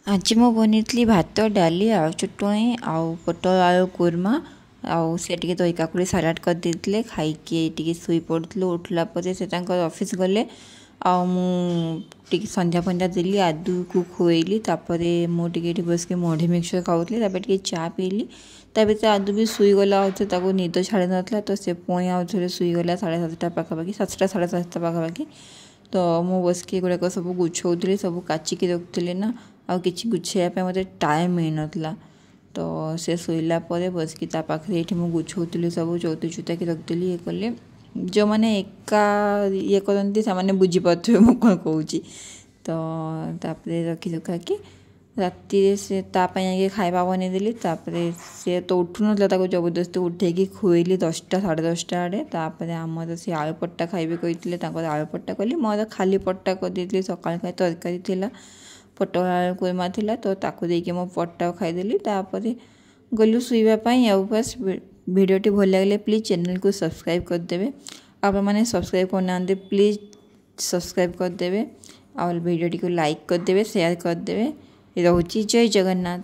आज ମୁଁ ବନେଇଥିଲି ଭାତ ଡାଲି ଆଳୁ ଚଟଣି ଆଉ ପୋଟଳ ଆଳୁ କୁର୍ମା ଆଉ ସେ ଟିକେ ଦହି କାକୁଡ଼ି ସାଲାଡ଼ କରିଦେଇଥିଲେ ଖାଇକି ଟିକେ ଶୋଇ ପଡ଼ୁଥିଲୁ ଉଠିଲା ପରେ ସେ ତାଙ୍କର ଅଫିସ୍ ଗଲେ ଆଉ ମୁଁ ଟିକେ ସନ୍ଧ୍ୟା ଫନ୍ଧ୍ୟା ଦେଲି ଆଦୁକୁ ଖୁଆଇଲି ତାପରେ ମୁଁ ଟିକେ ଏଠି ବସିକି ମୁଢ଼ି ମିକ୍ସଚର ଖାଉଥିଲି ତାପରେ ଟିକେ ଚା ପିଇଲି ତା ଭିତରେ ଆଦୁ ବି ଶୋଇଗଲା ଆଉ ଥରେ ତାକୁ ନିଦ ଛାଡ଼ି ନଥିଲା ତ ସେ ପୁଣି ଆଉ ଥରେ ଶୋଇଗଲା 7:30 ପାଖାପାଖି 7ଟା 7:30 ପାଖାପାଖି ତ ମୁଁ ବସିକି ଏଗୁଡ଼ାକ ସବୁ ଗୁଛଉଥିଲି ସବୁ କାଚିକି ରଖୁଥିଲି ନା ଆଉ କିଛି ଗୁଛେଇବା ପାଇଁ ମୋତେ ଟାଇମ୍ ମିଳିନଥିଲା ତ ସେ ଶୋଇଲା ପରେ ବସିକି ତା ପାଖରେ ଏଇଠି ମୁଁ ଗୁଛଉଥିଲି ସବୁ ଚଉତି ଚୁତାକି ରଖିଥିଲି ଇଏ କଲେ ଯେଉଁମାନେ ଏକା ଇଏ କରନ୍ତି ସେମାନେ ବୁଝିପାରୁଥିବେ ମୁଁ କ'ଣ କହୁଛି ତ ତାପରେ ରଖି ରଖାକି ରାତିରେ ସେ ତା ପାଇଁ ଆଗେ ଖାଇବା ବନେଇଦେଲି ତାପରେ ସେ ତ ଉଠୁନଥିଲା ତାକୁ ଜବରଦସ୍ତି ଉଠେଇକି ଖୁଆଇଲି 10ଟା 10:30 ଆଡ଼େ ତାପରେ ଆମର ସେ ଆଳୁ ପରଟା ଖାଇବେ କହିଥିଲେ ତାଙ୍କର ଆଳୁ ପରଟା କଲି ମୋର ଖାଲି ପରଟା କରିଦେଇଥିଲି ସକାଳ ଖାଇ ତରକାରୀ ଥିଲା ପୋଟଳ ଆଳୁ କୁର୍ମା ଥିଲା ତ ତାକୁ ଦେଇକି ମୁଁ ପରଟା ଖାଇଦେଲି ତାପରେ ଗଲୁ ଶୋଇବା ପାଇଁ ଆଉ ବାସ୍ ଭିଡ଼ିଓଟି ଭଲ ଲାଗିଲେ ପ୍ଲିଜ୍ ଚ୍ୟାନେଲକୁ ସବସ୍କ୍ରାଇବ୍ କରିଦେବେ ଆପଣମାନେ ସବସ୍କ୍ରାଇବ୍ କରୁନାହାନ୍ତି ପ୍ଲିଜ୍ ସବସ୍କ୍ରାଇବ୍ କରିଦେବେ ଆଉ ଭିଡ଼ିଓଟିକୁ ଲାଇକ୍ କରିଦେବେ ସେୟାର କରିଦେବେ ରହୁଛି ଜୟ ଜଗନ୍ନାଥ।